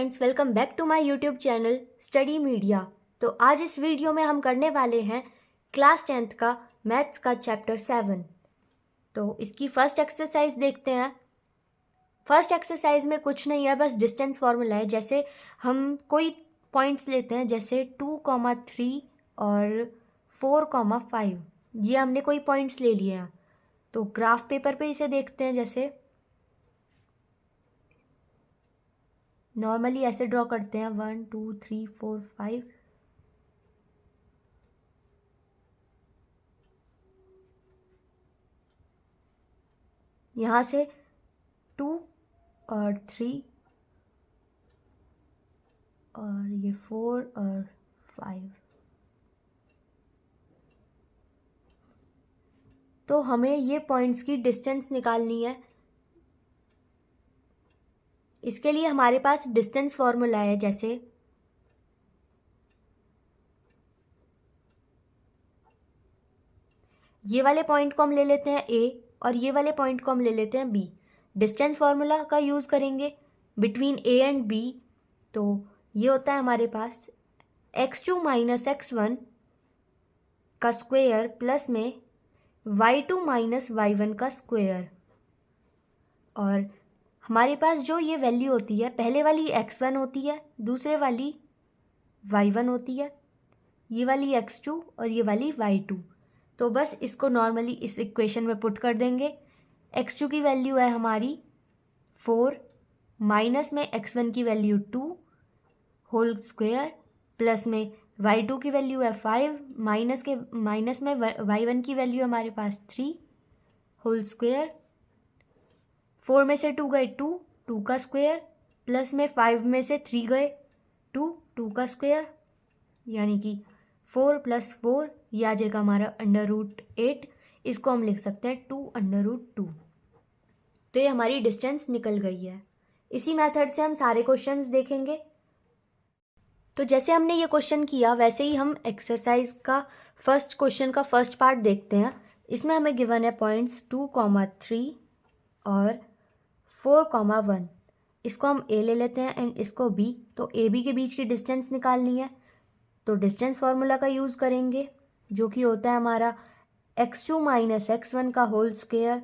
Friends, welcome back to my YouTube channel study media. तो आज इस वीडियो में हम करने वाले हैं क्लास 10th का मैथ्स का चैप्टर 7। तो इसकी फर्स्ट एक्सरसाइज देखते हैं। फर्स्ट एक्सरसाइज में कुछ नहीं है, बस डिस्टेंस फार्मूला है। जैसे हम कोई पॉइंट्स लेते हैं, जैसे 2,3 और 4,5, ये हमने कोई पॉइंट्स ले लिए हैं। तो ग्राफ पेपर पे इसे देखते हैं। जैसे नॉर्मली ऐसे ड्रॉ करते हैं 1 2 3 4 5। यहाँ से 2 और 3 और ये 4 और 5। तो हमें ये पॉइंट्स की डिस्टेंस निकालनी है। इसके लिए हमारे पास डिस्टेंस फॉर्मूला है। जैसे ये वाले पॉइंट को हम ले लेते हैं A और ये वाले पॉइंट को हम ले लेते हैं B। डिस्टेंस फार्मूला का यूज़ करेंगे बिटवीन A एंड B। तो ये होता है हमारे पास x2 माइनस x1 का स्क्वायर प्लस में y2 माइनस y1 का स्क्वायर। और हमारे पास जो ये वैल्यू होती है, पहले वाली x1 होती है, दूसरे वाली y1 होती है, ये वाली x2 और ये वाली y2। तो बस इसको नॉर्मली इस इक्वेशन में पुट कर देंगे। x2 की वैल्यू है हमारी 4 माइनस में x1 की वैल्यू 2 होल स्क्वायर प्लस में y2 की वैल्यू है 5 माइनस में y1 की वैल्यू हमारे पास 3 होल स्क्वायर। 4 में से 2 गए 2 का स्क्वायर प्लस में 5 में से 3 गए 2 का स्क्वायर, यानी कि 4 + 4 ये आ जाएगा हमारा √8। इसको हम लिख सकते हैं 2√2। तो ये हमारी डिस्टेंस निकल गई है। इसी मेथड से हम सारे क्वेश्चंस देखेंगे। तो जैसे हमने ये क्वेश्चन किया वैसे ही हम एक्सरसाइज का फर्स्ट क्वेश्चन का फर्स्ट पार्ट देखते हैं। इसमें हमें गिवन है पॉइंट्स 2,3 और 4,1। इसको हम A ले लेते हैं एंड इसको B। तो A B के बीच की डिस्टेंस निकालनी है, तो डिस्टेंस फार्मूला का यूज़ करेंगे, जो कि होता है हमारा x2 माइनस x1 का होल स्क्वायर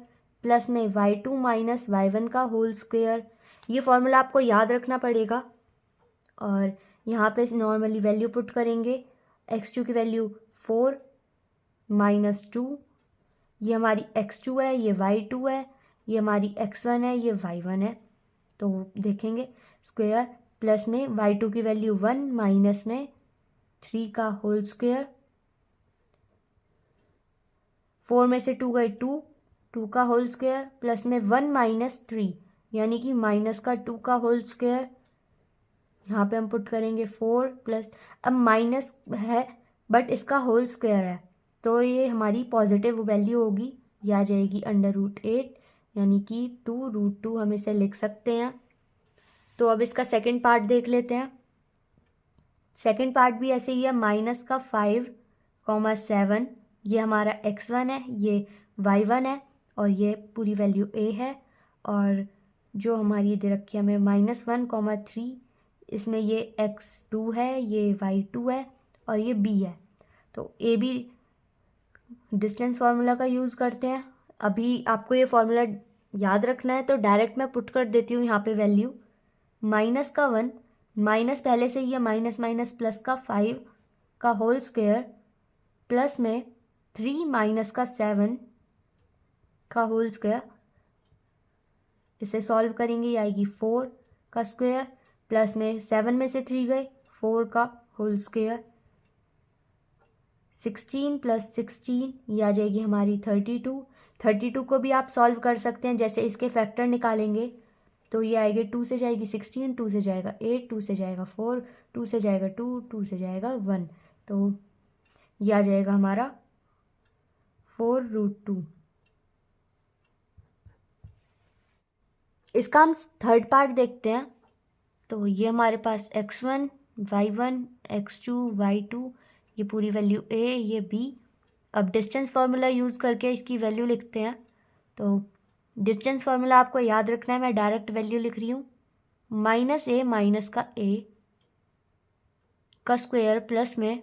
प्लस में y2 माइनस y1 का होल स्क्वायर। ये फार्मूला आपको याद रखना पड़ेगा। और यहाँ पे नॉर्मली वैल्यू पुट करेंगे। x2 की वैल्यू 4 माइनस 2, ये हमारी x2 है, ये y2 है, ये हमारी x1 है, ये y1 है। तो देखेंगे स्क्वायर प्लस में y2 की वैल्यू 1 माइनस में 3 का होल स्क्वायर। 4 में से 2 गए 2 का होल स्क्वायर प्लस में 1 माइनस 3, यानी कि माइनस का 2 का होल स्क्वायर। यहाँ पे हम पुट करेंगे 4 प्लस, अब माइनस है बट इसका होल स्क्वायर है, तो ये हमारी पॉजिटिव वैल्यू होगी, ये आ जाएगी √8, यानी कि 2√2 हम इसे लिख सकते हैं। तो अब इसका सेकंड पार्ट देख लेते हैं। सेकंड पार्ट भी ऐसे ही है, माइनस का 5,7, ये हमारा x1 है, ये y1 है और ये पूरी वैल्यू a है। और जो हमारी दे रखी है हमें -1,3, इसमें ये x2 है, ये y2 है और ये b है। तो a b डिस्टेंस फार्मूला का यूज़ करते हैं। अभी आपको ये फार्मूला याद रखना है, तो डायरेक्ट मैं पुट कर देती हूँ यहाँ पे वैल्यू। माइनस का 1 माइनस पहले से ये माइनस माइनस प्लस का 5 का होल स्क्वायर प्लस में 3 माइनस का 7 का होल स्क्वायर। इसे सॉल्व करेंगे, ये आएगी 4 का स्क्वायर प्लस में 7 में से 3 गए 4 का होल स्क्वायर। 16 + 16 ये आ जाएगी हमारी 32। 32 को भी आप सॉल्व कर सकते हैं, जैसे इसके फैक्टर निकालेंगे तो ये आएगी 2 से जाएगी 16, 2 से जाएगा 8, 2 से जाएगा 4, 2 से जाएगा 2, 2 से जाएगा 1। तो ये आ जाएगा हमारा 4√2। इसका हम थर्ड पार्ट देखते हैं। तो ये हमारे पास x1 y1 x2 y2, ये पूरी वैल्यू a, ये b। अब डिस्टेंस फार्मूला यूज़ करके इसकी वैल्यू लिखते हैं। तो डिस्टेंस फार्मूला आपको याद रखना है, मैं डायरेक्ट वैल्यू लिख रही हूँ। माइनस ए माइनस का ए का स्क्वायर प्लस में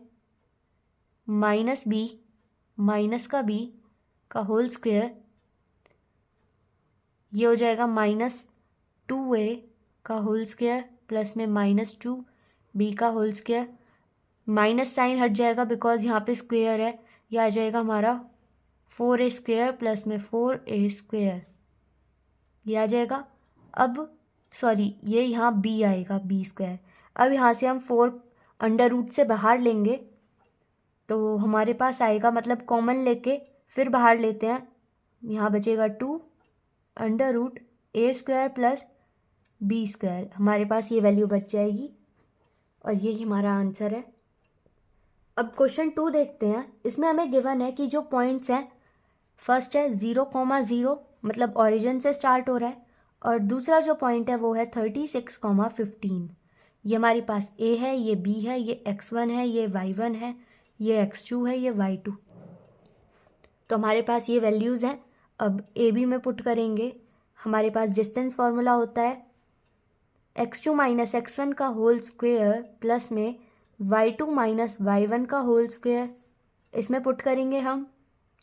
माइनस बी माइनस का बी का होल स्क्वायर, ये हो जाएगा माइनस 2a का होल स्क्वायर प्लस में माइनस 2b का होल स्क्वायर। माइनस साइन हट जाएगा बिकॉज यहाँ पे स्क्वायर है, ये आ जाएगा हमारा 4a स्क्वायर प्लस में 4a स्क्वायर, ये आ जाएगा। अब सॉरी, ये यहाँ b आएगा b स्क्वायर। अब यहाँ से हम 4 अंडर रूट से बाहर लेंगे तो हमारे पास आएगा, मतलब कॉमन लेके फिर बाहर लेते हैं, यहाँ बचेगा 2 under root a square plus b square. हमारे पास ये वैल्यू बच जाएगी और यही हमारा आंसर है। अब क्वेश्चन 2 देखते हैं। इसमें हमें गिवन है कि जो पॉइंट्स हैं, फर्स्ट है 0,0 मतलब ओरिजिन से स्टार्ट हो रहा है, और दूसरा जो पॉइंट है वो है 36,15। ये हमारे पास a है, ये b है, ये x1 है, ये y1 है, ये x2 है, ये y2। तो हमारे पास ये वैल्यूज़ हैं। अब ए बी में पुट करेंगे, हमारे पास डिस्टेंस फार्मूला होता है x2 माइनस x1 का होल स्क्वायर प्लस में y2 माइनस y1 का होल स्क्वायर। इसमें पुट करेंगे हम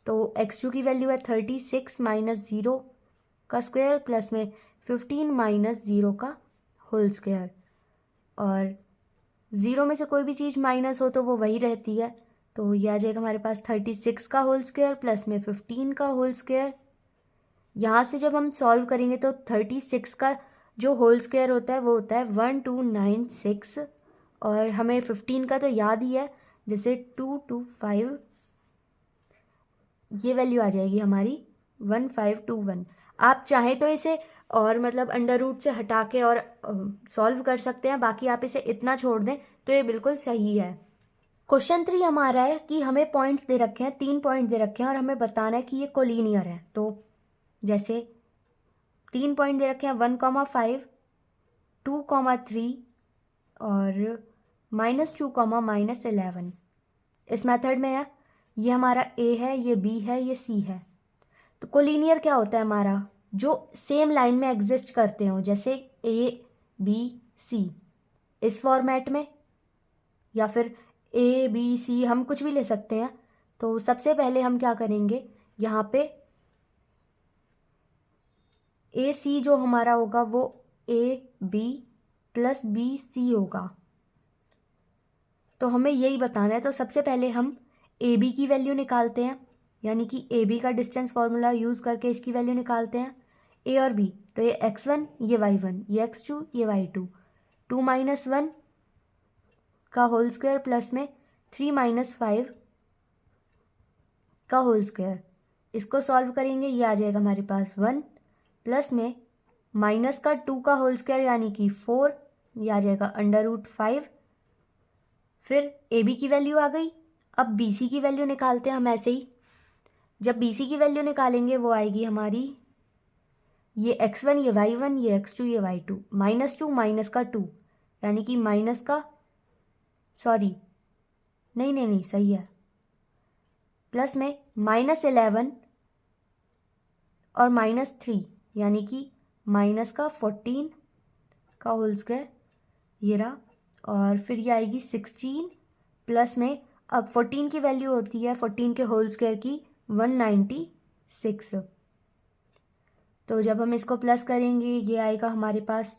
तो x2 की वैल्यू है 36 माइनस 0 का स्क्वायर प्लस में 15 माइनस 0 का होल स्क्वायर, और 0 में से कोई भी चीज़ माइनस हो तो वो वही रहती है, तो ये आ जाएगा हमारे पास 36 का होल स्क्वायर प्लस में 15 का होल स्क्वायर। यहाँ से जब हम सॉल्व करेंगे तो 36 का जो होल स्क्वायर होता है वो होता है 1296, और हमें 15 का तो याद ही है, जैसे 225, ये वैल्यू आ जाएगी हमारी 1521। आप चाहें तो इसे और मतलब अंडर रूट से हटा के और सॉल्व कर सकते हैं, बाकी आप इसे इतना छोड़ दें तो ये बिल्कुल सही है। क्वेश्चन 3 हमारा है कि हमें पॉइंट्स दे रखे हैं, 3 पॉइंट दे रखे हैं और हमें बताना है कि ये कोलिनियर है। तो जैसे 3 पॉइंट दे रखे हैं 1,5, 2,3 और -2, -11। इस मेथड में है, ये हमारा ए है, ये बी है, ये सी है। तो कोलिनियर क्या होता है हमारा, जो सेम लाइन में एग्जिस्ट करते हो, जैसे ए बी सी इस फॉर्मेट में, या फिर ए बी सी हम कुछ भी ले सकते हैं। तो सबसे पहले हम क्या करेंगे, यहाँ पे ए सी जो हमारा होगा वो a B plus b c होगा, तो हमें यही बताना है। तो सबसे पहले हम ए बी की वैल्यू निकालते हैं, यानी कि ए बी का डिस्टेंस फार्मूला यूज़ करके इसकी वैल्यू निकालते हैं। ए और बी, तो ये x1 ये y1, ये x2 ये y2, 2 माइनस 1 का होल स्क्वायर प्लस में 3 माइनस 5 का होल स्क्वायर। इसको सॉल्व करेंगे, ये आ जाएगा हमारे पास 1 प्लस में माइनस का 2 का होल स्क्वायर यानी कि 4, ये आ जाएगा अंडर रूट 5। फिर ए बी की वैल्यू आ गई। अब बी सी की वैल्यू निकालते हैं हम ऐसे ही। जब बी सी की वैल्यू निकालेंगे वो आएगी हमारी ये x1 ये y1 ये x2 ये y2, -2 माइनस का 2 यानी कि माइनस का सॉरी नहीं सही है, प्लस में -11 और -3 यानी कि माइनस का 14 का होल स्क्वायर, ये रहा। और फिर ये आएगी 16 प्लस में, अब 14 की वैल्यू होती है 14 के होल स्क्वायर की 196। तो जब हम इसको प्लस करेंगे ये आएगा हमारे पास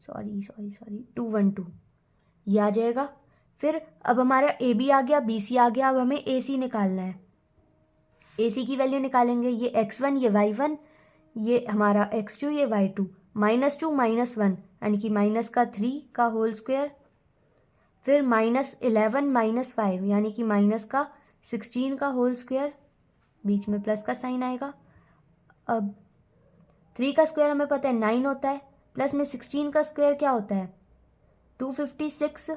सॉरी 212, ये आ जाएगा। फिर अब हमारा ए बी आ गया, बी सी आ गया, अब हमें ए सी निकालना है। ए सी की वैल्यू निकालेंगे, ये x1 ये y1 ये हमारा x2 ये y2, -2 -1 यानी कि माइनस का 3 का होल स्क्वायर, फिर -11 -5 यानी कि माइनस का 16 का होल स्क्वायर, बीच में प्लस का साइन आएगा। अब 3 का स्क्वायर हमें पता है 9 होता है, प्लस में 16 का स्क्वायर क्या होता है 256,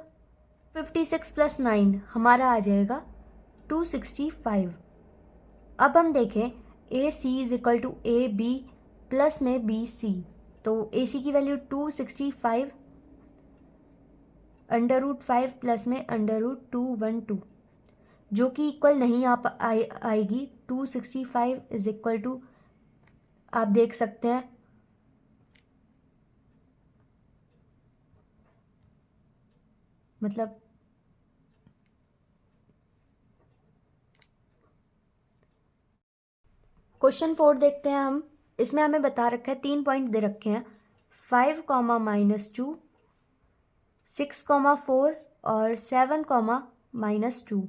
56 प्लस 9 हमारा आ जाएगा 265। अब हम देखें A C is equal to A B plus में बी सी, तो ए सी की वैल्यू 265 अंडर रूट 5 प्लस में अंडर रूट 212, जो कि इक्वल नहीं आएगी 265 इज इक्वल टू, आप देख सकते हैं मतलब क्वेश्चन 4 देखते हैं हम। इसमें हमें बता रखा है 3 पॉइंट दे रखे हैं, 5 कॉमा -2, 6,4 और 7,-2,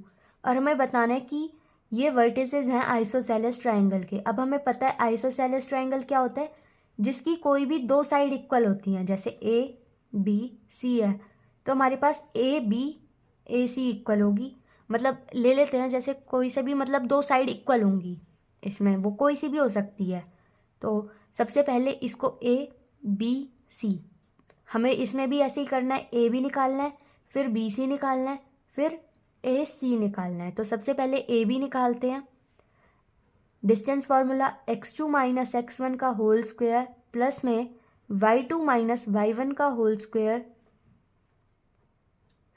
और हमें बताना है कि ये वर्टिसेस हैं आइसोसेलेस ट्रायंगल के। अब हमें पता है आइसोसेलेस ट्रायंगल क्या होता है, जिसकी कोई भी दो साइड इक्वल होती हैं, जैसे ए बी सी है, तो हमारे पास A B A C equal होगी। मतलब ले लेते हैं जैसे कोई से भी मतलब दो साइड इक्वल होंगी, इसमें वो कोई सी भी हो सकती है। तो सबसे पहले इसको ए बी सी, हमें इसमें भी ऐसे ही करना है, ए बी निकालना है, फिर बी सी निकालना है, फिर ए सी निकालना है। तो सबसे पहले ए बी निकालते हैं। Distance formula x2 minus x1 का होल स्क्वायर प्लस में y2 माइनस y1 का होल स्क्वायर,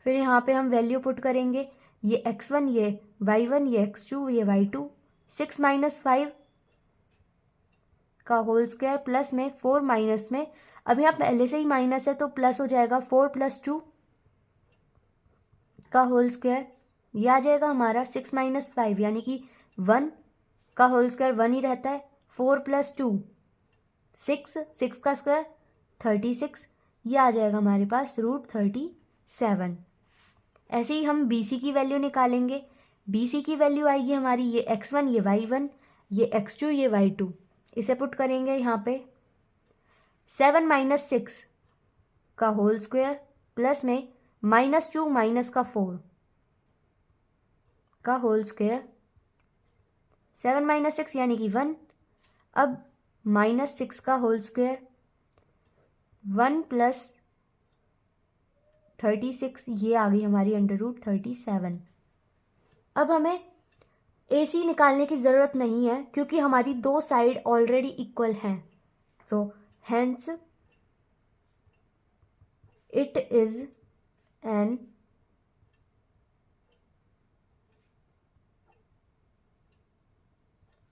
फिर यहाँ पे हम वैल्यू पुट करेंगे, ये x1 ये y1 ये x2 ये y2, 6 माइनस 5 का होल स्क्वायर प्लस में 4 माइनस में, अभी यहाँ पहले से ही माइनस है तो प्लस हो जाएगा, 4 + 2 का होल स्क्वायर, ये आ जाएगा हमारा 6 - 5 यानी कि 1 का होल स्क्वायर 1 ही रहता है, 4 + 2 6, 6 का स्क्वायर 36, ये आ जाएगा हमारे पास √37। ऐसे ही हम BC की वैल्यू निकालेंगे। BC की वैल्यू आएगी हमारी, ये x1 ये y1 ये x2 ये y2, इसे पुट करेंगे यहाँ पे, 7 - 6 का होल स्क्वायर प्लस में -2 माइनस का 4 का होल स्क्वायर, 7 - 6 यानी कि 1, अब -6 का होल स्क्वायर, 1 + 36, ये आ गई हमारी √37। अब हमें AC निकालने की ज़रूरत नहीं है क्योंकि हमारी दो साइड ऑलरेडी इक्वल हैं, तो hence it is an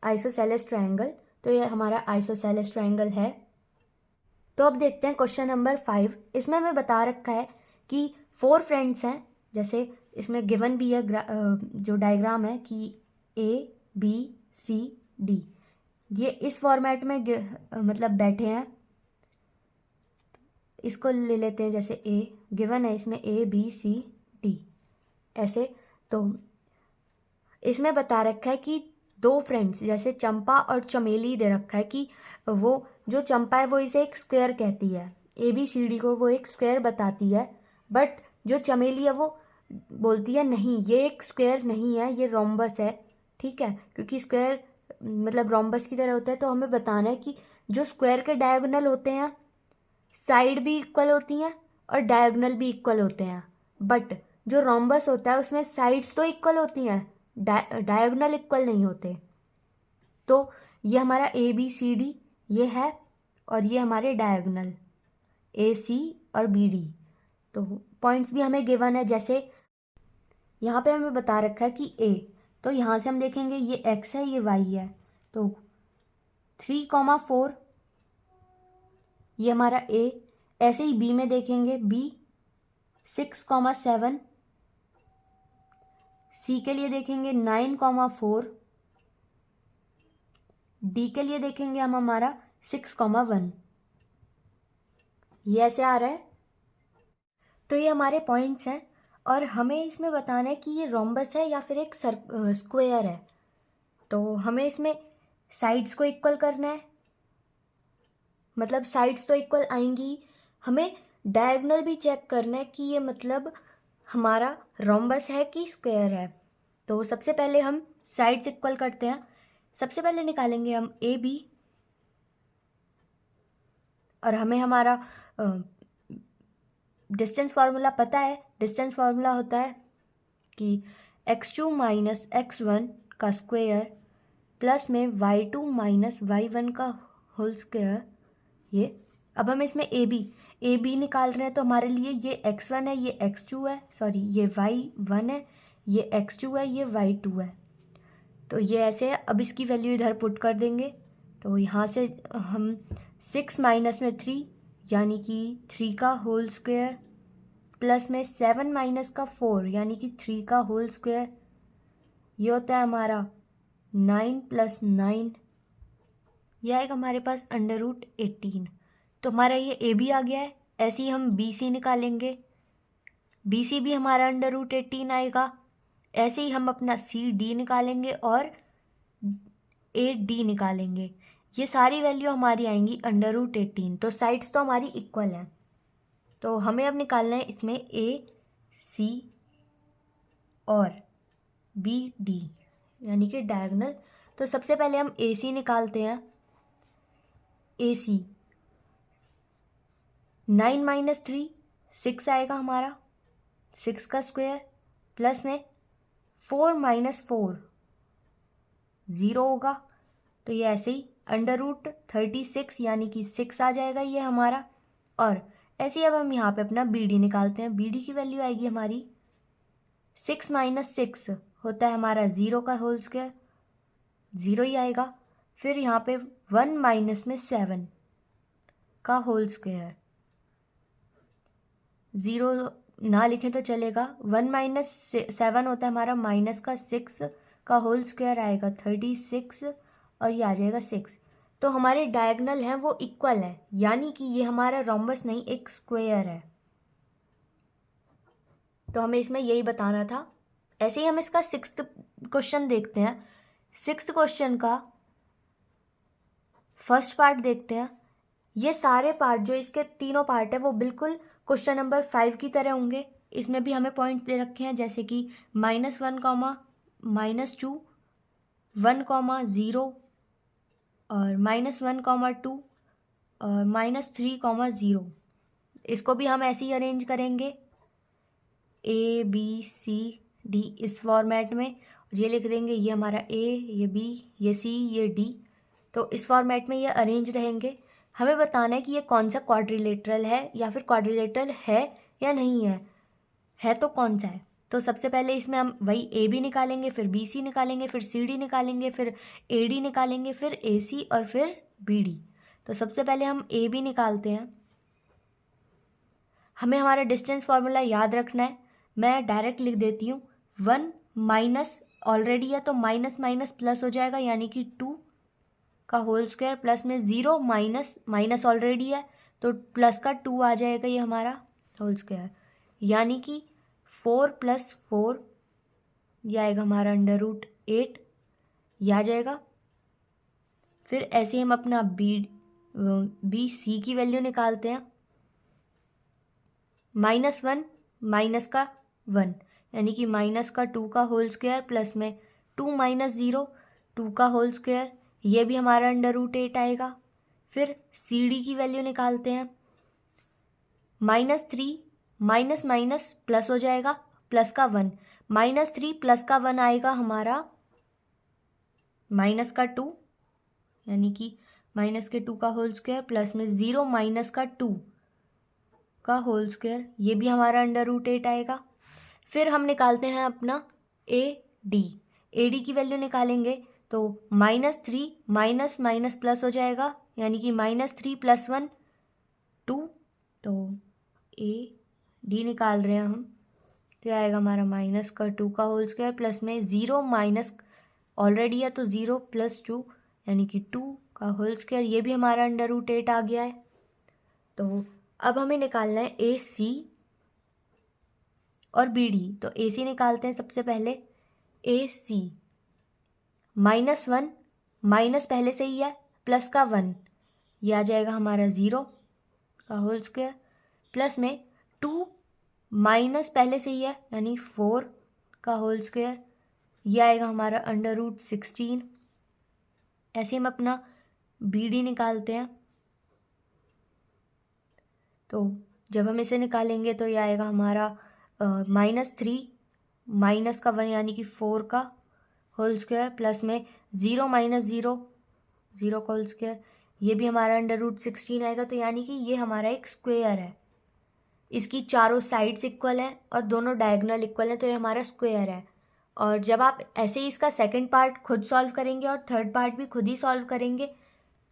isosceles triangle. तो ये हमारा आइसोसेलेस ट्रायंगल है। तो अब देखते हैं क्वेश्चन नंबर 5। इसमें हमें बता रखा है कि 4 फ्रेंड्स हैं, जैसे इसमें गिवन भी है जो डायग्राम है कि ABCD, ये इस फॉर्मेट में मतलब बैठे हैं। इसको ले लेते हैं, जैसे A गिवन है, इसमें ABCD ऐसे। तो इसमें बता रखा है कि 2 फ्रेंड्स, जैसे चंपा और चमेली दे रखा है कि वो जो चंपा है वो इसे एक स्क्वायर कहती है, ABCD को वो एक स्क्वायर बताती है, बट जो चमेली है वो बोलती है नहीं ये एक स्क्वायर नहीं है, ये रोम्बस है। ठीक है, क्योंकि स्क्वायर मतलब रोम्बस की तरह होता है। तो हमें बताना है कि जो स्क्वायर के डायगोनल होते हैं, साइड भी इक्वल होती हैं और डायगोनल भी इक्वल होते हैं, बट जो रोम्बस होता है उसमें साइड्स तो इक्वल होती हैं, डायगोनल इक्वल नहीं होते। तो ये हमारा ABCD ये है, और ये हमारे डायगोनल AC और BD। तो पॉइंट्स भी हमें गिवन है, जैसे यहाँ पे हमें बता रखा है कि A, तो यहाँ से हम देखेंगे ये X है ये Y है, तो 3,4 ये हमारा A। ऐसे ही B में देखेंगे B 6,7, C के लिए देखेंगे 9,4, D के लिए देखेंगे हम हमारा 6,1, ये ऐसे आ रहा है। तो ये हमारे पॉइंट्स हैं, और हमें इसमें बताना है कि ये रोम्बस है या फिर एक स्क्वायर है। तो हमें इसमें साइड्स को इक्वल करना है, मतलब साइड्स तो इक्वल आएंगी, हमें डायगोनल भी चेक करना है कि ये मतलब हमारा रोम्बस है कि स्क्वायर है। तो सबसे पहले हम साइड्स इक्वल करते हैं। सबसे पहले निकालेंगे हम AB, और हमें हमारा डिस्टेंस फार्मूला पता है। डिस्टेंस फार्मूला होता है कि x2 माइनस x1 का स्क्वायर प्लस में y2 माइनस y1 का होल स्क्वायर। ये अब हम इसमें AB निकाल रहे हैं, तो हमारे लिए ये x1 है ये x2 है, सॉरी ये y1 है ये x2 है ये y2 है। तो ये ऐसे है। अब इसकी वैल्यू इधर पुट कर देंगे, तो यहाँ से हम 6 माइनस में 3 यानी कि 3 का होल स्क्वायर, प्लस में 7 माइनस का 4 यानी कि 3 का होल स्क्वायर, ये होता है हमारा 9 प्लस 9, ये आएगा हमारे पास √18। तो हमारा ये ए बी आ गया है। ऐसे ही हम बी सी निकालेंगे, बी सी भी हमारा √18 आएगा। ऐसे ही हम अपना सी डी निकालेंगे और ए डी निकालेंगे। ये सारी वैल्यू हमारी आएंगी √18। तो साइड्स तो हमारी इक्वल हैं। तो हमें अब निकालना है इसमें ए सी और बी डी यानी कि डायगोनल। तो सबसे पहले हम ए सी निकालते हैं। ए सी 9 माइनस 3 6 आएगा हमारा, 6 का स्क्वायर, प्लस में 4 माइनस 4 0 होगा। तो ये ऐसे ही √36 यानी कि 6 आ जाएगा ये हमारा। और ऐसे ही अब हम यहाँ पे अपना बी डी निकालते हैं। बी डी की वैल्यू आएगी हमारी 6 माइनस 6 होता है हमारा 0 का होल स्क्वायर, 0 ही आएगा। फिर यहाँ पे 1 माइनस में 7 का होल स्क्वायर, 0 ना लिखें तो चलेगा। 1 माइनस 7 होता है हमारा माइनस का 6 का होल स्क्वायर, आएगा 36 और ये आ जाएगा 6। तो हमारे डायगोनल हैं वो इक्वल है, यानी कि ये हमारा रोम्बस नहीं एक स्क्वायर है। तो हमें इसमें यही बताना था। ऐसे ही हम इसका 6th क्वेश्चन देखते हैं। 6th क्वेश्चन का फर्स्ट पार्ट देखते हैं। ये सारे पार्ट जो इसके तीनों पार्ट है वो बिल्कुल क्वेश्चन नंबर 5 की तरह होंगे। इसमें भी हमें पॉइंट दे रखे हैं, जैसे कि -1, -2, 1, 0 और -1, 2 और -3, 0। इसको भी हम ऐसे ही अरेंज करेंगे A B C D इस फॉर्मेट में, और ये लिख देंगे ये हमारा A, ये B, ये C, ये D। तो इस फॉर्मेट में ये अरेंज रहेंगे। हमें बताना है कि ये कौन सा क्वाड्रिलेटरल है या फिर क्वाड्रिलेटरल है या नहीं है तो कौन सा है। तो सबसे पहले इसमें हम वही ए बी निकालेंगे, फिर बी सी निकालेंगे, फिर सी डी निकालेंगे, फिर ए डी निकालेंगे, फिर ए सी और फिर बी डी। तो सबसे पहले हम ए बी निकालते हैं। हमें हमारा डिस्टेंस फार्मूला याद रखना है। मैं डायरेक्ट लिख देती हूँ। 1 माइनस ऑलरेडी है तो माइनस माइनस प्लस हो जाएगा, यानी कि 2 का होल स्क्वायर, प्लस में 0 माइनस माइनस ऑलरेडी है तो प्लस का 2 आ जाएगा ये हमारा होल स्क्वायर, यानी कि 4 + 4 यह आएगा हमारा √8 यह आ जाएगा। फिर ऐसे हम अपना बी सी की वैल्यू निकालते हैं। -1 माइनस का 1 यानी कि माइनस का 2 का होल स्क्वायर, प्लस में 2 माइनस 0 2 का होल स्क्वायर, ये भी हमारा √8 आएगा। फिर सी डी की वैल्यू निकालते हैं। -3 माइनस माइनस प्लस हो जाएगा, प्लस का 1, -3 प्लस का 1 आएगा हमारा माइनस का 2 यानी कि माइनस के 2 का होल स्क्वायर, प्लस में 0 माइनस का 2 का होल स्क्वायर, ये भी हमारा √8 आएगा। फिर हम निकालते हैं अपना ए डी की वैल्यू निकालेंगे तो -3 माइनस माइनस प्लस हो जाएगा, यानी कि -3 + 1 2। तो ए डी निकाल रहे हैं हम, तो आएगा हमारा माइनस का 2 का होल स्क्वायर, प्लस में 0 माइनस ऑलरेडी है तो 0 + 2 यानी कि 2 का होल स्क्वायर, ये भी हमारा √8 आ गया है। तो अब हमें निकालना है ए सी और बी डी। तो ए सी निकालते हैं सबसे पहले। ए सी -1 माइनस पहले से ही है, प्लस का 1 ये आ जाएगा हमारा 0 का होल स्क्वायर, प्लस में 2 माइनस पहले से ही है यानी 4 का होल स्क्वायर, ये आएगा हमारा √16। ऐसे हम अपना बी डी निकालते हैं। तो जब हम इसे निकालेंगे तो ये आएगा हमारा -3 माइनस का 1 यानी कि 4 का होल स्क्वायर, प्लस में 0 माइनस 0 0 का होल स्क्वायर, ये भी हमारा √16 आएगा। तो यानी कि ये हमारा एक स्क्वायर है, इसकी चारों साइड्स इक्वल है और दोनों डायगोनल इक्वल है, तो ये हमारा स्क्वायर है। और जब आप ऐसे ही इसका सेकंड पार्ट खुद सॉल्व करेंगे और थर्ड पार्ट भी खुद ही सॉल्व करेंगे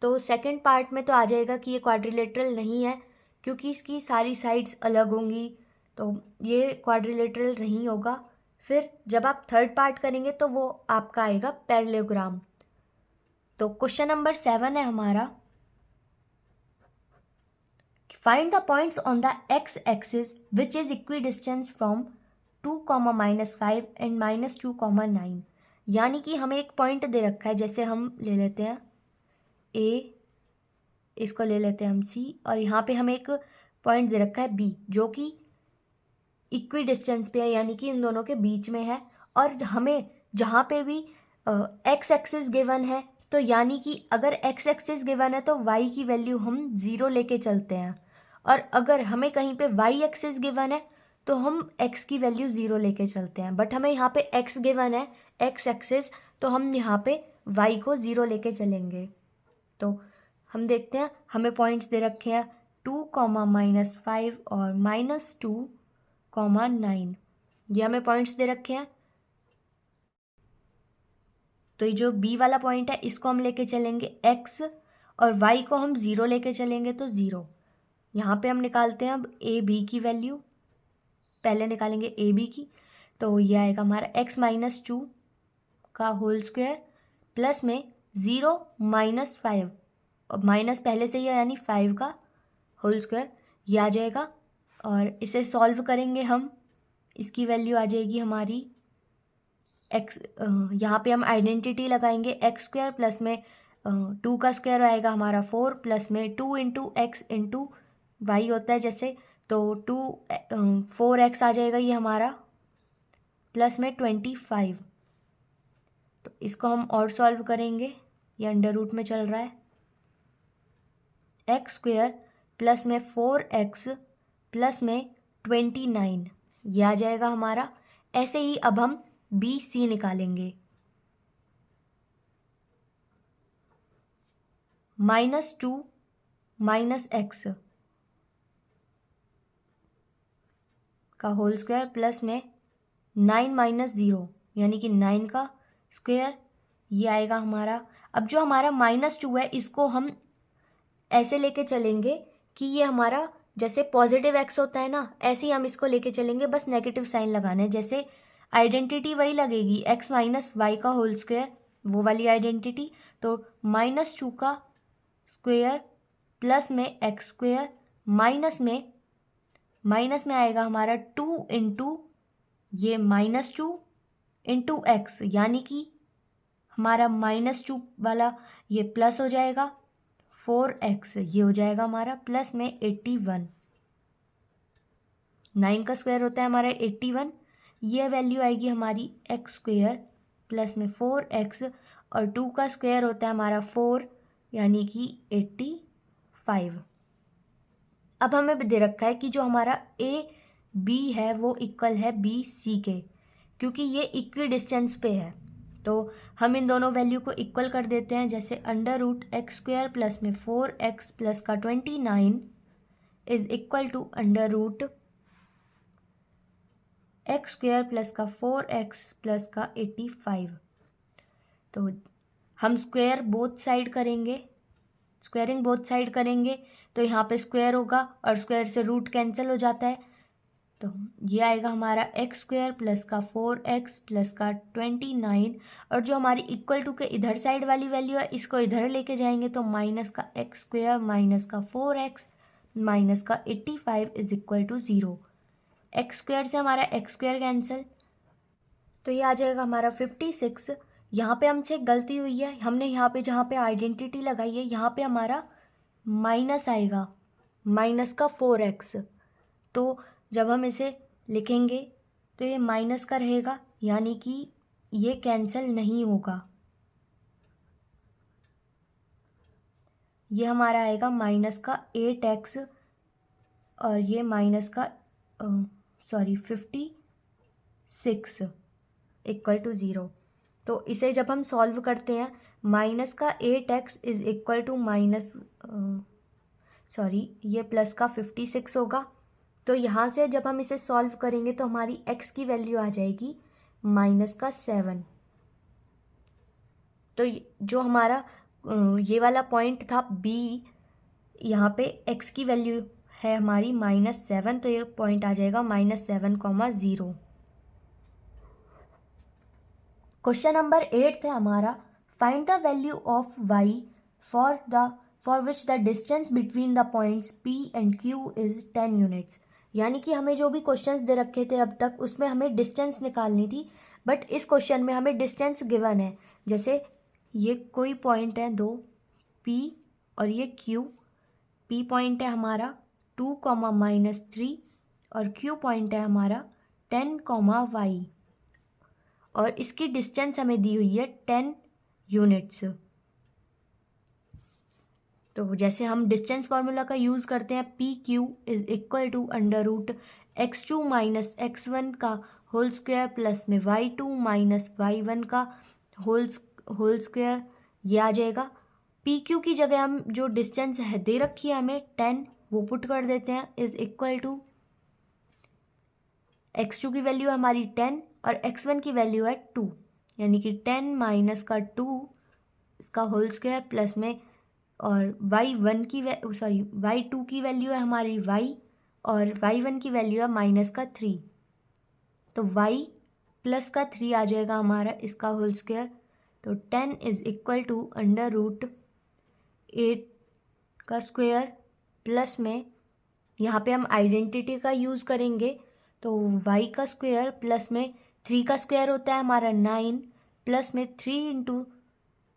तो सेकंड पार्ट में तो आ जाएगा कि ये क्वाड्रिलेटरल नहीं है, क्योंकि इसकी सारी साइड्स अलग होंगी, तो ये क्वाड्रिलेटरल नहीं होगा। फिर जब आप थर्ड पार्ट करेंगे तो वो आपका आएगा पैरेललोग्राम। तो क्वेश्चन नंबर 7 है हमारा, find the points on the x axis which is equidistance from 2, -5 and -2, 9। यानी कि हमें एक पॉइंट दे रखा है, जैसे हम ले लेते हैं ए, इसको ले लेते हैं हम सी, और यहाँ पे हमें एक पॉइंट दे रखा है बी जो कि इक्वी डिस्टेंस पे है, यानी कि इन दोनों के बीच में है। और हमें जहाँ पे भी एक्स एक्सिस गिवन है, तो यानी कि अगर एक्स एक्सिस गिवन है तो वाई की वैल्यू हम 0 लेके चलते हैं, और अगर हमें कहीं पे वाई एक्सिस गिवन है तो हम एक्स की वैल्यू 0 लेके चलते हैं। बट हमें यहाँ पे एक्स गिवन है, एक्स एक्सिस, तो हम यहाँ पे वाई को 0 लेके चलेंगे। तो हम देखते हैं, हमें पॉइंट्स दे रखे हैं 2, -5 और -2, 9। ये हमें पॉइंट्स दे रखे हैं। तो ये जो बी वाला पॉइंट है इसको हम लेके चलेंगे एक्स, और वाई को हम 0 लेके चलेंगे तो 0। यहाँ पे हम निकालते हैं अब ए बी की वैल्यू, पहले निकालेंगे ए बी की, तो ये आएगा हमारा x -2 का होल स्क्वायर प्लस में 0 -5, और माइनस पहले से ही है यानी 5 का होल स्क्वायर, ये आ जाएगा। और इसे सॉल्व करेंगे हम, इसकी वैल्यू आ जाएगी हमारी एक्स, यहाँ पे हम आइडेंटिटी लगाएंगे, एक्स स्क्वायर प्लस में 2 का स्क्वायर आएगा हमारा 4, प्लस में 2 इंटू एक्स इंटू वाई होता है जैसे, तो 4x आ जाएगा ये हमारा, प्लस में 25। तो इसको हम और सॉल्व करेंगे, ये अंडर रूट में चल रहा है, एक्स स्क्वायर प्लस में 4x प्लस में 29, ये आ जाएगा हमारा। ऐसे ही अब हम बी सी निकालेंगे, -2 -x का होल स्क्वायर प्लस में 9 -0 यानी कि 9 का स्क्वायर, ये आएगा हमारा। अब जो हमारा -2 है इसको हम ऐसे लेके चलेंगे कि ये हमारा जैसे पॉजिटिव एक्स होता है ना, ऐसे ही हम इसको लेके चलेंगे, बस नेगेटिव साइन लगाना है। जैसे आइडेंटिटी वही लगेगी, x - y का होल स्क्वायर, वो वाली आइडेंटिटी। तो -2 का स्क्वायर प्लस में एक्स स्क्वायर माइनस में आएगा हमारा 2 इंटू ये -2 इंटू एक्स, यानी कि हमारा -2 वाला ये प्लस हो जाएगा 4x, ये हो जाएगा हमारा प्लस में 81। 9 का स्क्वायर होता है हमारा 81, ये वैल्यू आएगी हमारी एक्स स्क्वायर प्लस में 4x, और 2 का स्क्वायर होता है हमारा 4 यानी कि 85। अब हमें दे रखा है कि जो हमारा ए बी है वो इक्वल है बी सी के, क्योंकि ये इक्वी डिस्टेंस पे है। तो हम इन दोनों वैल्यू को इक्वल कर देते हैं, जैसे √x² प्लस में 4x प्लस का 29 is equal to √x² plus का 4x प्लस का 85। तो हम स्क्वायर बोथ साइड करेंगे, स्क्वायरिंग बोथ साइड करेंगे तो यहाँ पे स्क्वायर होगा और स्क्वायर से रूट कैंसिल हो जाता है। तो ये आएगा हमारा x² प्लस का 4x प्लस का 29, और जो हमारी इक्वल टू के इधर साइड वाली वैल्यू है इसको इधर लेके जाएंगे तो माइनस का x² माइनस का 4x माइनस का 85 इज इक्वल टू 0। x² से हमारा x² कैंसिल, तो ये आ जाएगा हमारा 56। यहाँ पे हमसे गलती हुई है, हमने यहाँ पे जहाँ पे आइडेंटिटी लगाई है यहाँ पे हमारा माइनस आएगा, माइनस का 4x। तो जब हम इसे लिखेंगे तो ये माइनस का रहेगा, यानी कि ये कैंसिल नहीं होगा। ये हमारा आएगा माइनस का 8x और ये माइनस का 56 इक्वल टू 0। तो इसे जब हम सॉल्व करते हैं, माइनस का 8x इज इक्वल टू ये प्लस का 56 होगा। तो यहाँ से जब हम इसे सॉल्व करेंगे तो हमारी x की वैल्यू आ जाएगी माइनस का 7। तो जो हमारा ये वाला पॉइंट था बी, यहाँ पे x की वैल्यू है हमारी -7, तो ये पॉइंट आ जाएगा -7,0। क्वेश्चन नंबर 8 है हमारा, find the value of y for which the distance between the points p and q is 10 units. यानी कि हमें जो भी क्वेश्चंस दे रखे थे अब तक उसमें हमें डिस्टेंस निकालनी थी, बट इस क्वेश्चन में हमें डिस्टेंस गिवन है। जैसे ये कोई पॉइंट है दो, p और ये q। p पॉइंट है हमारा 2, -3 और q पॉइंट है हमारा 10, y, और इसकी डिस्टेंस हमें दी हुई है 10 यूनिट्स। तो जैसे हम डिस्टेंस फार्मूला का यूज़ करते हैं, p q is equal to √x2 - x1 का होल स्क्वायर प्लस में y2 - y1 का होल स्क्वायर, ये आ जाएगा। पी क्यू की जगह हम जो डिस्टेंस है दे रखी है हमें 10, वो पुट कर देते हैं, इज इक्वल टू x2 की वैल्यू हमारी 10 और x1 की वैल्यू है 2, यानी कि 10 माइनस का 2 इसका होल स्क्वायर प्लस में, और y1 की y2 की वैल्यू है हमारी y, और y1 की वैल्यू है -3, तो y प्लस का 3 आ जाएगा हमारा इसका होल स्क्वायर। तो 10 इज इक्वल टू √8 का स्क्वायर प्लस में, यहाँ पे हम आइडेंटिटी का यूज़ करेंगे, तो y का स्क्वायर प्लस में 3 का स्क्वायर होता है हमारा 9, प्लस में 3 ×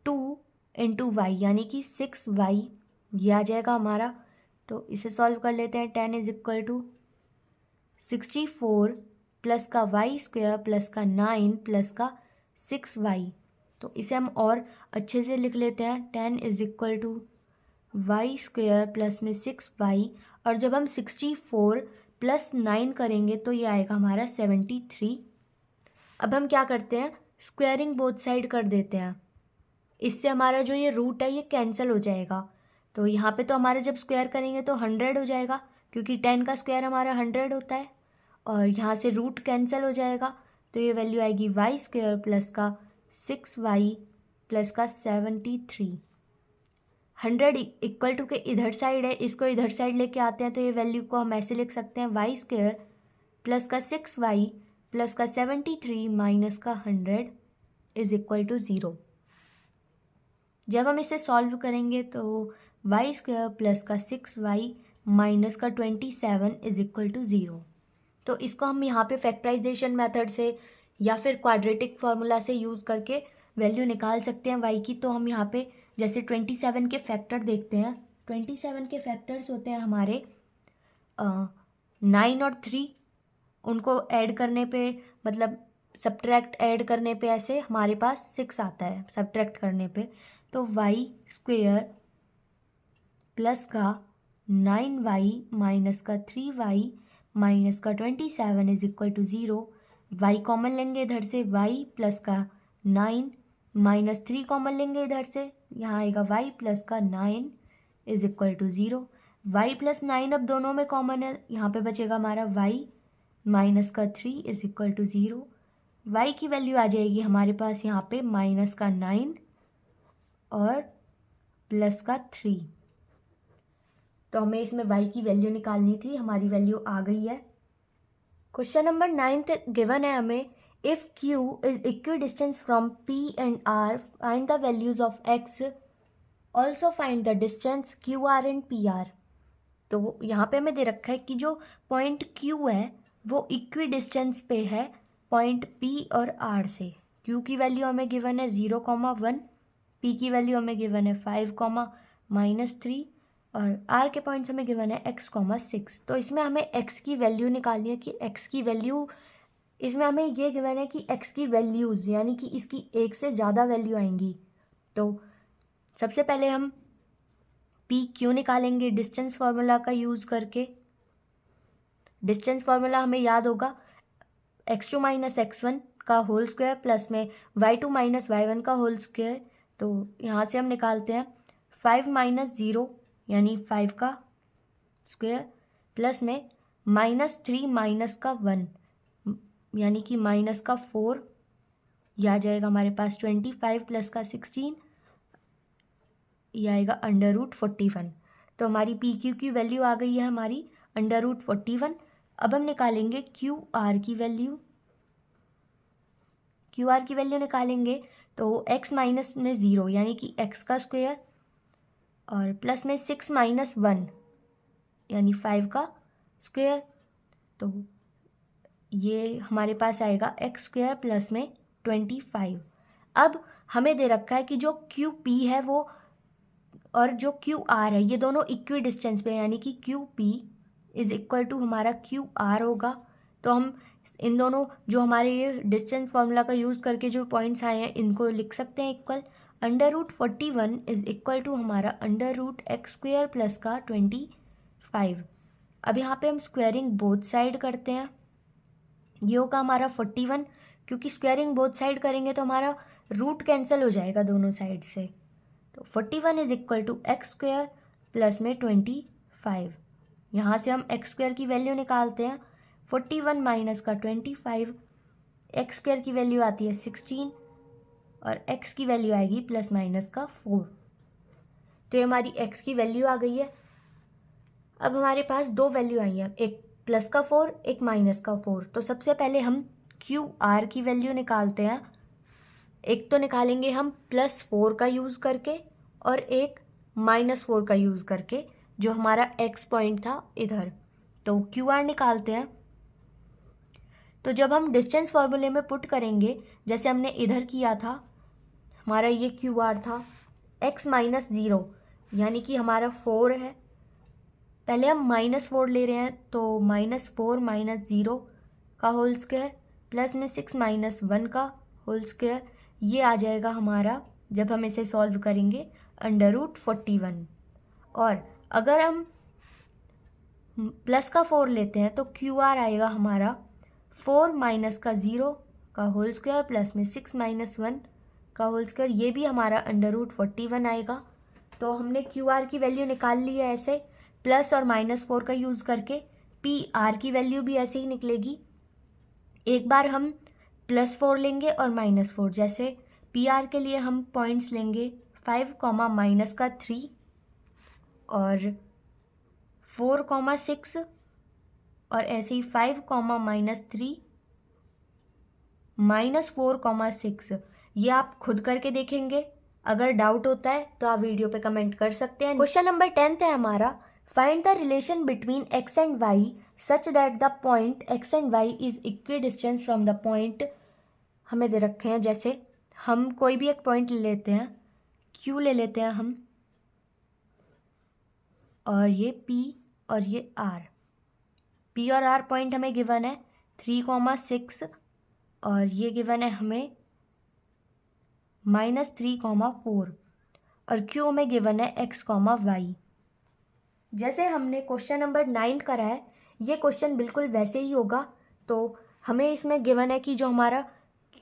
2 × y, यानी कि 6y, ये आ जाएगा हमारा। तो इसे सॉल्व कर लेते हैं। 10 इज इक्वल टू 64 प्लस का y स्क्वायर प्लस का 9 प्लस का 6y। तो इसे हम और अच्छे से लिख लेते हैं। 10 is equal to y square plus में 6y, और जब हम 64 प्लस 9 करेंगे तो ये आएगा हमारा 73। अब हम क्या करते हैं, स्क्वायरिंग बोथ साइड कर देते हैं। इससे हमारा जो ये रूट है ये कैंसिल हो जाएगा। तो यहाँ पे तो हमारा जब स्क्वायर करेंगे तो 100 हो जाएगा, क्योंकि 10 का स्क्वायर हमारा 100 होता है, और यहाँ से रूट कैंसिल हो जाएगा। तो ये वैल्यू आएगी y स्क्वायर प्लस का 6y प्लस का 73। 100 इक्वल टू के इधर साइड है, इसको इधर साइड लेके आते हैं तो ये वैल्यू को हम ऐसे लिख सकते हैं, y स्क्वायर प्लस का 6y प्लस का 73 माइनस का 100 इज इक्वल टू 0। जब हम इसे सॉल्व करेंगे तो y स्क्वायर प्लस का 6y माइनस का 27 इज इक्वल टू 0। तो इसको हम यहाँ पे फैक्टराइजेशन मेथड से या फिर क्वाड्रेटिक फार्मूला से यूज़ करके वैल्यू निकाल सकते हैं y की। तो हम यहाँ पे जैसे 27 के फैक्टर देखते हैं। 27 के फैक्टर्स होते हैं हमारे 9 और 3, उनको ऐड करने पे, मतलब सब्ट्रैक्ट ऐड करने पे ऐसे हमारे पास 6 आता है सब्ट्रैक्ट करने पे। तो y स्क्वेयर प्लस का 9y माइनस का 3y माइनस का 27 is equal to 0। y common लेंगे इधर से, y प्लस का 9 माइनस 3 कॉमन लेंगे इधर से, यहाँ आएगा y प्लस का 9 is equal to 0। y plus 9 अब दोनों में कॉमन है, यहाँ पे बचेगा हमारा y माइनस का 3 इज इक्वल टू 0। y की वैल्यू आ जाएगी हमारे पास यहाँ पे माइनस का 9 और प्लस का 3। तो हमें इसमें y की वैल्यू निकालनी थी, हमारी वैल्यू आ गई है। क्वेश्चन नंबर 9 गिवन है हमें, if q is equi distance from p and r, find the values of x, also find the distance QR and PR। तो यहाँ पे हमें दे रखा है कि जो पॉइंट Q है वो इक्वी डिस्टेंस पे है पॉइंट P और R से। Q की वैल्यू हमें गिवन है 0,1, P की वैल्यू हमें गिवन है 5, -3, और R के पॉइंट्स हमें गिवन है x, 6। तो इसमें हमें x की वैल्यू निकालनी है कि x की वैल्यू, इसमें हमें ये गिवन है कि x की वैल्यूज़, यानी कि इसकी एक से ज़्यादा वैल्यू आएंगी। तो सबसे पहले हम पी क्यू निकालेंगे डिस्टेंस फार्मूला का यूज़ करके। डिस्टेंस फार्मूला हमें याद होगा, x2 - x1 का होल स्क्वायर प्लस में y2 - y1 का होल स्क्वायर। तो यहाँ से हम निकालते हैं 5 - 0 यानी 5 का स्क्वायर प्लस में -3 - का 1 यानी कि -4 ये आ जाएगा हमारे पास 25 प्लस का 16, ये आएगा √41। तो हमारी पी क्यू की वैल्यू आ गई है हमारी √41। अब हम निकालेंगे क्यू आर की वैल्यू। क्यू आर की वैल्यू निकालेंगे तो x माइनस में 0 यानी कि x का स्क्वायर और प्लस में 6 माइनस 1 यानी 5 का स्क्वायर, तो ये हमारे पास आएगा x स्क्वायर प्लस में 25। अब हमें दे रखा है कि जो क्यू पी है वो और जो क्यू आर है ये दोनों इक्वी डिस्टेंस पे, यानी कि q p is equal to हमारा क्यू आर होगा। तो हम इन दोनों जो हमारे ये डिस्टेंस फार्मूला का यूज़ करके जो पॉइंट्स आए हैं इनको लिख सकते हैं इक्वल। √41 इज इक्वल टू हमारा √x स्क्वायर प्लस का 25। अब यहाँ पे हम स्क्वायरिंग बोथ साइड करते हैं, ये होगा हमारा 41, क्योंकि स्क्वायरिंग बोथ साइड करेंगे तो हमारा रूट कैंसिल हो जाएगा दोनों साइड से। तो 41 is equal to x square plus में 25। यहाँ से हम एक्स स्क्वायर की वैल्यू निकालते हैं, 41 माइनस का 25, एक्स स्क्वायर की वैल्यू आती है 16 और एक्स की वैल्यू आएगी प्लस माइनस का 4। तो ये हमारी एक्स की वैल्यू आ गई है। अब हमारे पास दो वैल्यू आई हैं, एक प्लस का 4 एक माइनस का 4। तो सबसे पहले हम क्यू आर की वैल्यू निकालते हैं। एक तो निकालेंगे हम +4 का यूज़ करके और एक -4 का यूज़ करके, जो हमारा एक्स पॉइंट था इधर। तो क्यू आर निकालते हैं। तो जब हम डिस्टेंस फार्मूले में पुट करेंगे, जैसे हमने इधर किया था, हमारा ये क्यू आर था x माइनस 0 यानी कि हमारा 4 है। पहले हम -4 ले रहे हैं, तो -4 माइनस 0 का होल स्क्वायर प्लस में 6 माइनस 1 का होल स्क्वायर, ये आ जाएगा हमारा, जब हम इसे सॉल्व करेंगे, √41। और अगर हम प्लस का 4 लेते हैं तो क्यू आर आएगा हमारा 4 माइनस का 0 का होल स्क्वायर प्लस में 6 माइनस 1 का होल स्क्वायर, ये भी हमारा √41 आएगा। तो हमने क्यू आर की वैल्यू निकाल ली है ऐसे, प्लस और -4 का यूज़ करके। पी आर की वैल्यू भी ऐसे ही निकलेगी। एक बार हम +4 लेंगे और -4, जैसे पी आर के लिए हम पॉइंट्स लेंगे 5, -3 और 4, 6 और ऐसे ही 5, -3 -4, 6। ये आप खुद करके देखेंगे। अगर डाउट होता है तो आप वीडियो पे कमेंट कर सकते हैं। क्वेश्चन नंबर 10 है हमारा, find the relation between x and y such that the point x and y is equi distance from the point. हमें दे रखे हैं, जैसे हम कोई भी एक पॉइंट ले लेते हैं, q ले लेते हैं हम, और ये p और ये r। p और r पॉइंट हमें गिवन है 3, 6 और ये गिवन है हमें -3, 4 और q हमें गिवन है x, y। जैसे हमने क्वेश्चन नंबर 9 करा है, ये क्वेश्चन बिल्कुल वैसे ही होगा। तो हमें इसमें गिवन है कि जो हमारा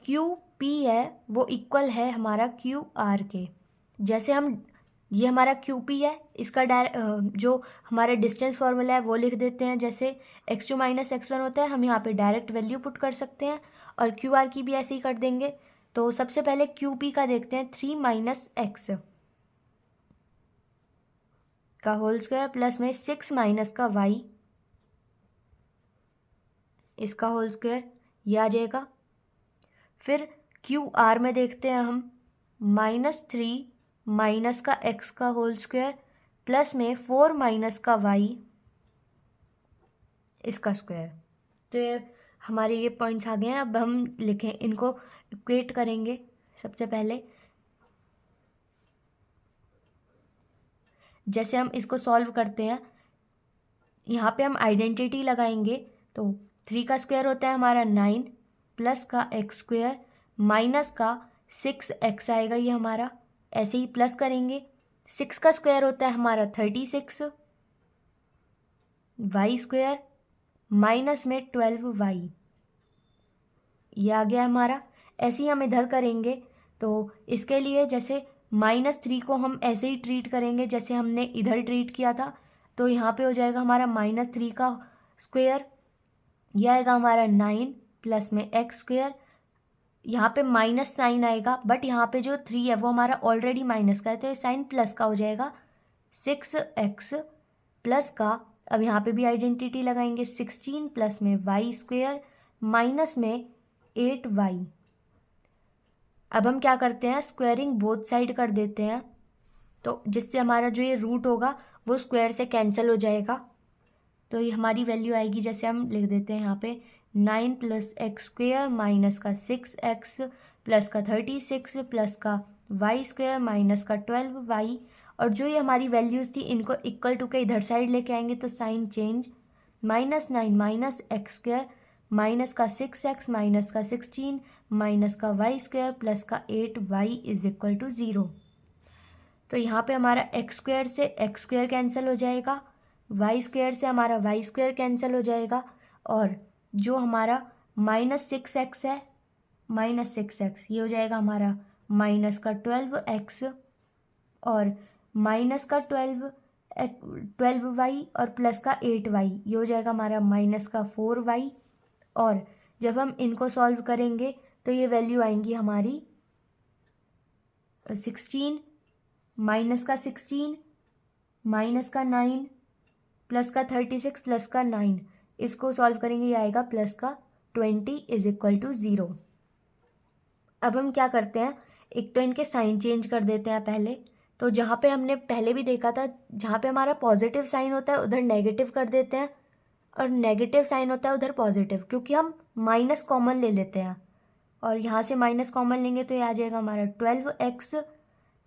क्यू पी है वो इक्वल है हमारा क्यू आर के। जैसे हम, ये हमारा क्यू पी है, इसका जो हमारा डिस्टेंस फार्मूला है वो लिख देते हैं। जैसे x2 - x1 होता है, हम यहाँ पे डायरेक्ट वैल्यू पुट कर सकते हैं, और क्यू आर की भी ऐसे ही कर देंगे। तो सबसे पहले क्यू पी का देखते हैं, 3 - x का होल स्क्वायर प्लस में 6 माइनस का y, इसका होल स्क्वायर, ये आ जाएगा। फिर क्यू आर में देखते हैं हम, -3 माइनस का x का होल स्क्वायर प्लस में 4 माइनस का y, इसका स्क्वायर। तो ये हमारे ये पॉइंट्स आ गए हैं। अब हम लिखें, इनको इक्वेट करेंगे। सबसे पहले जैसे हम इसको सॉल्व करते हैं, यहाँ पे हम आइडेंटिटी लगाएंगे। तो 3 का स्क्वायर होता है हमारा 9 प्लस का x स्क्वायर माइनस का 6x आएगा ये हमारा, ऐसे ही प्लस करेंगे। 6 का स्क्वायर होता है हमारा 36 y स्क्वायर माइनस में 12y, ये आ गया हमारा। ऐसे ही हम इधर करेंगे। तो इसके लिए जैसे -3 को हम ऐसे ही ट्रीट करेंगे जैसे हमने इधर ट्रीट किया था। तो यहाँ पे हो जाएगा हमारा -3 का स्क्वायर, यह आएगा हमारा 9 प्लस में x स्क्वायर, यहाँ पे माइनस साइन आएगा, बट यहाँ पे जो 3 है वो हमारा ऑलरेडी माइनस का है, तो ये साइन प्लस का हो जाएगा। 6x प्लस का, अब यहाँ पे भी आइडेंटिटी लगाएंगे, 16 प्लस में वाई स्क्वेयर माइनस में 8y। अब हम क्या करते हैं, स्क्वायरिंग बोथ साइड कर देते हैं, तो जिससे हमारा जो ये रूट होगा वो स्क्वायर से कैंसिल हो जाएगा। तो ये हमारी वैल्यू आएगी, जैसे हम लिख देते हैं यहाँ पे 9 प्लस एक्स स्क्वेयर माइनस का 6x प्लस का 36 प्लस का वाई स्क्वेयर माइनस का 12y। और जो ये हमारी वैल्यूज़ थी इनको इक्वल टू के इधर साइड लेके आएंगे, तो sign change, -9 minus x square minus का 6x माइनस का 16 माइनस का वाई स्क्वेयर प्लस का 8y इज इक्वल टू 0। तो यहाँ पे हमारा एक्स स्क्वेयर से एक्स स्क्वेयर कैंसिल हो जाएगा, वाई स्क्वेयर से हमारा वाई स्क्वेयर कैंसिल हो जाएगा, और जो हमारा -6x है, -6x ये हो जाएगा हमारा माइनस का 12x और माइनस का 12y और प्लस का 8y, ये हो जाएगा हमारा माइनस का 4y। और जब हम इनको सॉल्व करेंगे तो ये वैल्यू आएंगी हमारी 16 माइनस का 16 माइनस का 9 प्लस का 36 प्लस का 9, इसको सॉल्व करेंगे ये आएगा प्लस का 20 इज इक्वल टू 0। अब हम क्या करते हैं, एक तो इनके साइन चेंज कर देते हैं पहले। तो जहाँ पे हमने पहले भी देखा था, जहाँ पे हमारा पॉजिटिव साइन होता है उधर नेगेटिव कर देते हैं, और नेगेटिव साइन होता है उधर पॉजिटिव, क्योंकि हम माइनस कॉमन ले लेते हैं। और यहाँ से माइनस कॉमन लेंगे तो ये आ जाएगा हमारा 12x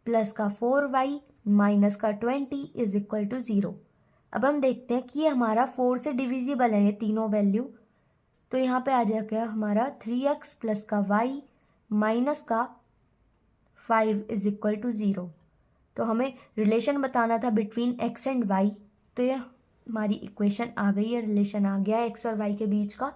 प्लस का 4y माइनस का 20 इज इक्वल टू 0। अब हम देखते हैं कि ये हमारा 4 से डिविजिबल है ये तीनों वैल्यू, तो यहाँ पे आ जाएगा हमारा 3x प्लस का y माइनस का 5 इज इक्वल टू 0। तो हमें रिलेशन बताना था बिटवीन x एंड y, तो ये हमारी इक्वेशन आ गई है, रिलेशन आ गया है x और y के बीच का।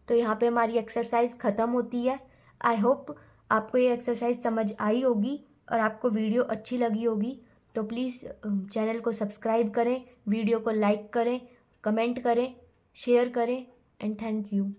तो यहाँ पे हमारी एक्सरसाइज ख़त्म होती है। आई होप आपको ये एक्सरसाइज समझ आई होगी और आपको वीडियो अच्छी लगी होगी। तो प्लीज़ चैनल को सब्सक्राइब करें, वीडियो को लाइक करें, कमेंट करें, शेयर करें, एंड थैंक यू।